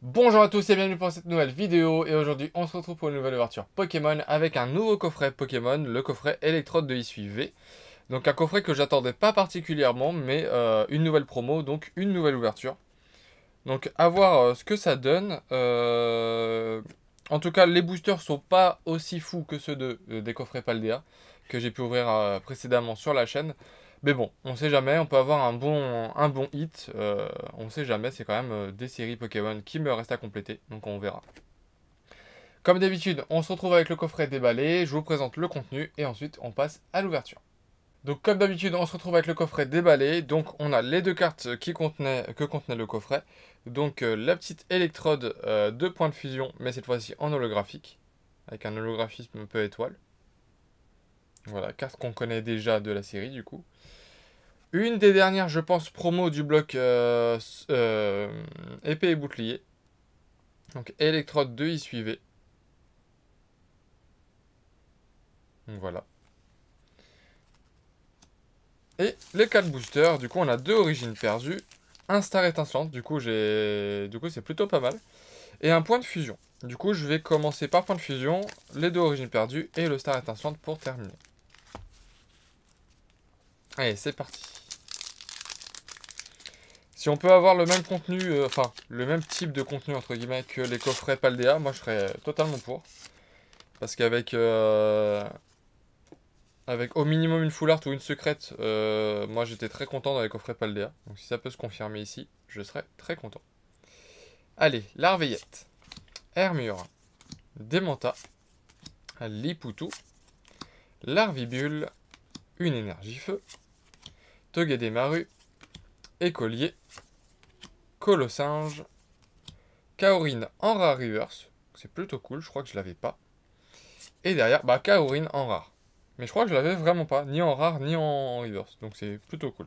Bonjour à tous et bienvenue pour cette nouvelle vidéo, et aujourd'hui on se retrouve pour une nouvelle ouverture Pokémon avec un nouveau coffret Pokémon, le coffret Électrode de Issui V. Donc un coffret que j'attendais pas particulièrement, mais une nouvelle promo, donc une nouvelle ouverture. Donc à voir ce que ça donne. En tout cas les boosters sont pas aussi fous que ceux des coffrets Paldea que j'ai pu ouvrir précédemment sur la chaîne. Mais bon, on sait jamais, on peut avoir un bon hit, on sait jamais, c'est quand même des séries Pokémon qui me restent à compléter, donc on verra. Comme d'habitude, on se retrouve avec le coffret déballé, je vous présente le contenu et ensuite on passe à l'ouverture. Donc comme d'habitude, on se retrouve avec le coffret déballé. Donc on a les deux cartes que contenait le coffret. Donc la petite électrode de point de fusion, mais cette fois-ci en holographique, avec un holographisme un peu étoile. Voilà, carte qu'on connaît déjà de la série du coup. Une des dernières, je pense, promo du bloc épée et bouclier. Donc électrode de Issui V. Donc voilà. Et les 4 boosters, du coup on a 2 origines perdues, un star étincelante, du coup c'est plutôt pas mal, et un point de fusion. Du coup je vais commencer par point de fusion, les 2 origines perdues et le star étincelante pour terminer. Allez, c'est parti. Si on peut avoir le même contenu, enfin le même type de contenu entre guillemets que les coffrets Paldea, moi je serais totalement pour. Parce qu'avec avec au minimum une full art ou une secrète, moi j'étais très content dans les coffrets Paldea. Donc si ça peut se confirmer ici, je serais très content. Allez, Larveillette, Hermure, Démenta, Lipoutou, Larvibule, une énergie feu, Togedemaru, Écolier, Colossinge, Kaorine en rare reverse, c'est plutôt cool, je crois que je l'avais pas. Et derrière, bah Kaorine en rare. Mais je crois que je l'avais vraiment pas, ni en rare ni en reverse, donc c'est plutôt cool.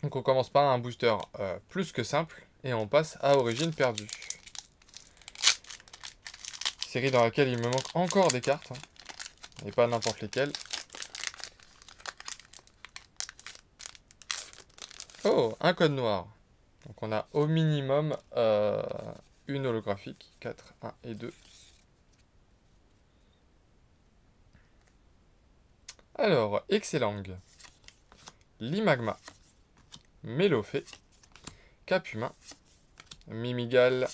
Donc on commence par un booster plus que simple, et on passe à Origine perdue. Série dans laquelle il me manque encore des cartes, hein, et pas n'importe lesquelles. Oh, un code noir. Donc on a au minimum une holographique, 4, 1 et 2. Alors, Excellang, Limagma, Mélofée, Capumin, Mimigal,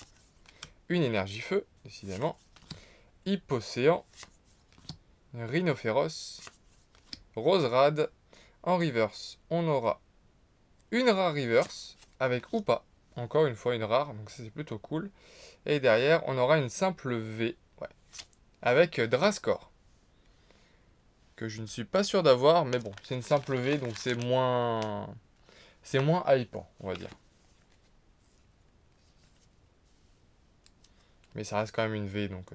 une énergie feu, décidément, Hippocéan, Rhinophéros, Roserade. En reverse, on aura une rare reverse, avec ou pas, encore une fois une rare, donc ça c'est plutôt cool. Et derrière, on aura une simple V, ouais, avec Drascore, que je ne suis pas sûr d'avoir, mais bon, c'est une simple V, donc c'est moins hypant, on va dire. Mais ça reste quand même une V, donc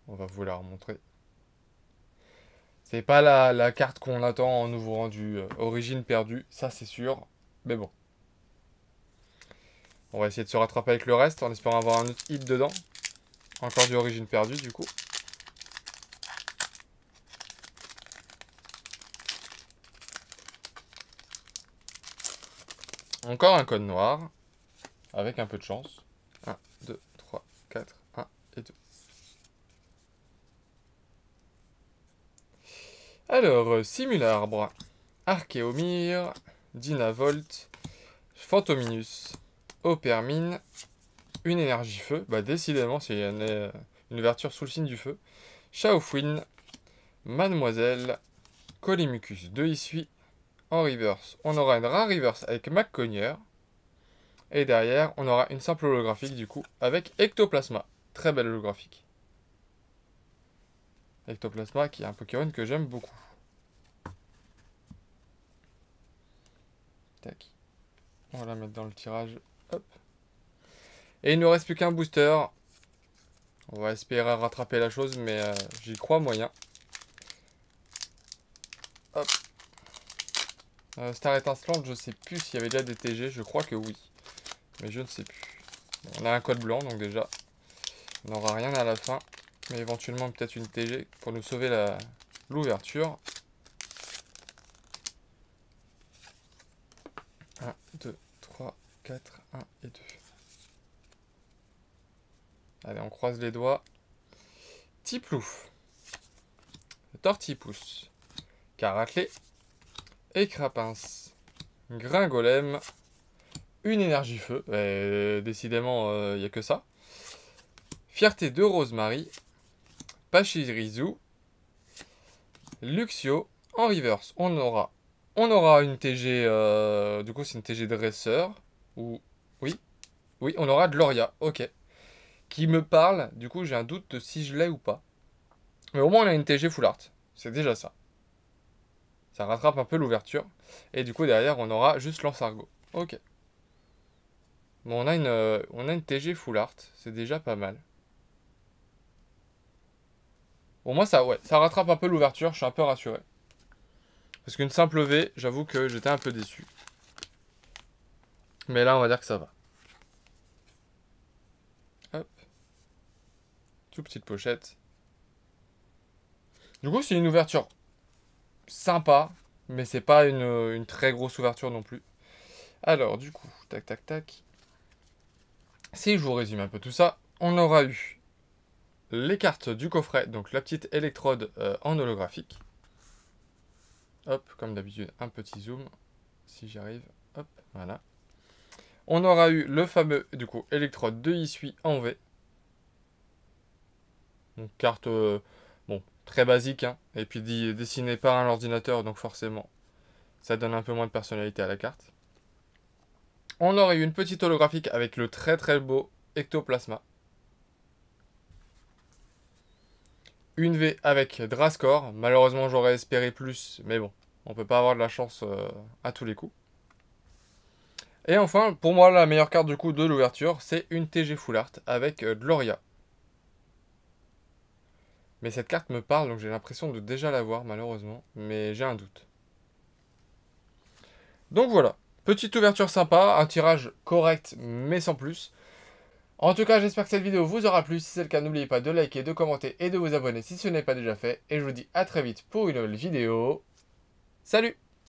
on va vous la remontrer. C'est pas la carte qu'on attend en nouveau rendu origine perdue, ça c'est sûr. Mais bon. On va essayer de se rattraper avec le reste en espérant avoir un autre hit dedans. Encore du origine perdue du coup. Encore un code noir. Avec un peu de chance. 1, 2, 3, 4, 1 et 2. Alors, Simularbre, Archéomire, Dynavolt, Phantominus, Opermine, une énergie feu. Bah décidément, c'est une ouverture sous le signe du feu. Shaofwin, Mademoiselle, Colimucus de Issui. En reverse, on aura une rare reverse avec McCogner. Et derrière, on aura une simple holographique du coup avec Ectoplasma. Très belle holographique. Ectoplasma qui est un Pokémon que j'aime beaucoup. Tac. On va la mettre dans le tirage. Hop. Et il ne nous reste plus qu'un booster. On va espérer rattraper la chose, mais j'y crois moyen. Hop. Star étincelante, je sais plus s'il y avait déjà des TG. Je crois que oui. Mais je ne sais plus. Bon, on a un code blanc, donc déjà, on n'aura rien à la fin. Mais éventuellement peut-être une TG pour nous sauver l'ouverture. 1, 2, 3, 4, 1 et 2. Allez, on croise les doigts. Tiplouf. Tortipousse. Caraclé. Écrapince. Gringolem. Une énergie feu. Décidément, il n'y a que ça. Fierté de Rosemary. Pachirisu. Luxio. En reverse, on aura une TG. Du coup, c'est une TG dresseur. Ou. Oui. Oui, on aura Gloria. Ok. Qui me parle. Du coup, j'ai un doute de si je l'ai ou pas. Mais au moins, on a une TG full art. C'est déjà ça. Ça rattrape un peu l'ouverture. Et du coup, derrière, on aura juste l'Ansargo. Ok. Bon, on a une TG full art. C'est déjà pas mal. Au moins, ça rattrape un peu l'ouverture. Je suis un peu rassuré. Parce qu'une simple V, j'avoue que j'étais un peu déçu. Mais là, on va dire que ça va. Hop. Toute petite pochette. Du coup, c'est une ouverture sympa. Mais c'est pas une très grosse ouverture non plus. Alors, du coup, tac, tac, tac. Si je vous résume un peu tout ça, on aura eu les cartes du coffret, donc la petite électrode en holographique. Hop, comme d'habitude, un petit zoom, si j'y arrive. Hop, voilà. On aura eu le fameux, du coup, électrode de Isui en V. Donc, carte, bon, très basique, hein. Et puis dessinée par un ordinateur, donc forcément, ça donne un peu moins de personnalité à la carte. On aurait eu une petite holographique avec le très très beau Ectoplasma. Une V avec Drascore. Malheureusement, j'aurais espéré plus, mais bon, on peut pas avoir de la chance à tous les coups. Et enfin, pour moi, la meilleure carte du coup de l'ouverture, c'est une TG Full Art avec Gloria. Mais cette carte me parle, donc j'ai l'impression de déjà l'avoir, malheureusement, mais j'ai un doute. Donc voilà, petite ouverture sympa, un tirage correct, mais sans plus. En tout cas, j'espère que cette vidéo vous aura plu. Si c'est le cas, n'oubliez pas de liker, de commenter et de vous abonner si ce n'est pas déjà fait. Et je vous dis à très vite pour une nouvelle vidéo. Salut!